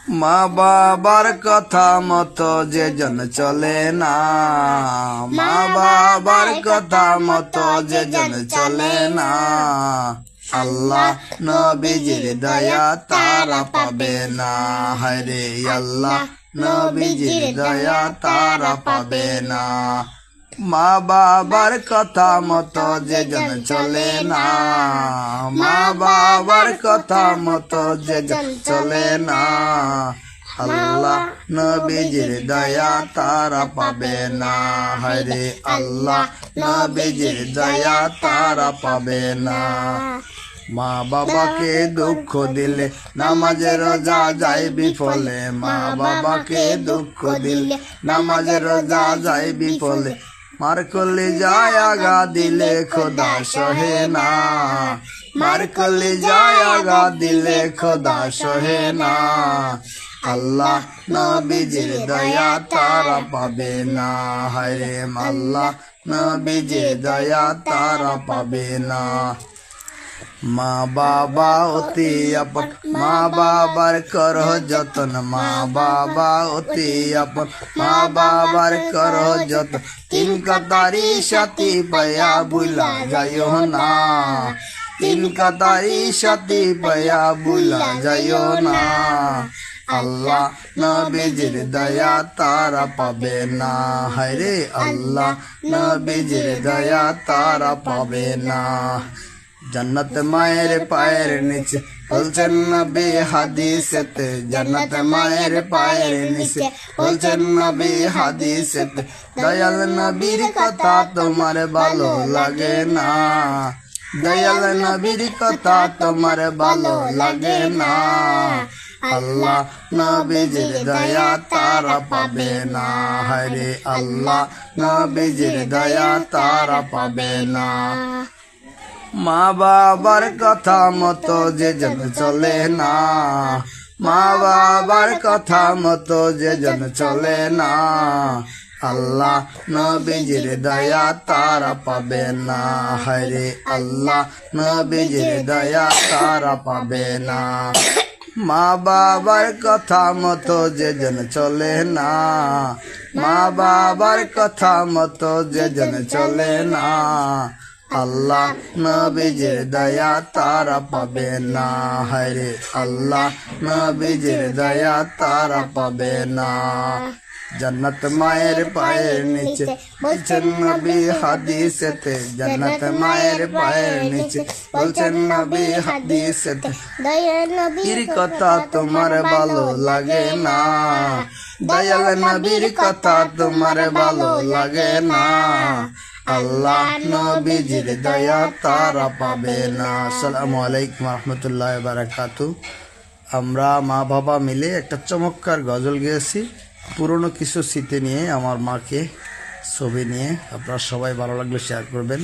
মা বাবার কথা মতো যে জন চলে না, মা বাবার কথা মতো যে জন চলে না, আল্লাহ নবীজির দয়া তারা পাবে না। হরে আল্লাহ নবীজির দয়া তারা পাবে না। মা বাবার কথা মতো যে জন চলে না, মা বাবার কথা মতো যে জন চলে না, আল্লাহ নবীজির দয়া তারা পাবে না। হরে আল্লাহ নবীজির দয়া তারা পাবে না। মা বাবাকে দুঃখ দিলে নামাজে রোজা যায় বিফলে, মা বাবাকে দুঃখ দিলে নামাজে রোজা যায় বিফলে, মার কলি যায় আগা দিলে খোদা সহে না, মার কলি যায় আগা দিলে খোদা সহে না, আল্লাহ নবীজির দয়া তারা পাবে না। হরে আল্লাহ নবীজির দয়া তারা পাবে না। মা বাবা অতি আপন, মা বাবার করো যতন, মা বাবা অতি আপন, মা বাবার করো যতন, তিন কাতারি সাথী পায়া বুলা যাইও না, তিন কাতারি সাথী পায়া বুলা যাইও না, আল্লাহ নবীজির দয়া তারা পাবে না। হরে আল্লাহ নবীজির দয়া তারা পাবে না। জান্নাত মায়ের পায়ের নিচে বলছেন নবী হাদিসেতে, জান্নাত মায়ের পায়ের নিচে বলছেন নবী হাদিসেতে, দয়াল নবীর কথা তোমার ভালো লাগে না, দয়াল নবীর কথা তোমার ভালো লাগে না, আল্লাহ নবীজির দয়া তারা পাবে না। হরে আল্লাহ নবীজির দয়া তারা পাবে না। মা বাবার কথা মতো যে জন চলে না, মা বাবার কথা মতো যে জন চলে না, আল্লাহ নবীজির দয়া তারা পাবে না। হরে আল্লাহ নবীজির দয়া তারা পাবে না। মা বাবার কথা মতো যে জন চলে না, মা বাবার কথা মতো যে জন চলে না, আল্লাহ নবীজির দয়া তারা পাবে না। হরে আল্লাহ নবীজির দয়া তারা পাবে না। জান্নাত মায়ের পায়ের নিচে বলছেন নবী হাদিসেতে, জান্নাত মায়ের পায়ের নিচে বলছেন নবী হাদিসেতে, দয়াল নবীর কথা তোমার ভালো লাগে না, দয়াল নবীর কথা তোমার ভালো লাগে না, আল্লাহ নবীজির দয়া তারা পাবে না। আসসালামু আলাইকুম রহমতুল্লাহ বারাকাতুহু। আমরা মা বাবা মিলে একটা চমৎকার গজল গেয়েছি, পুরনো কিছু স্মৃতি নিয়ে, আমার মাকে ছবি নিয়ে। আপনারা সবাই ভালো লাগলে শেয়ার করবেন।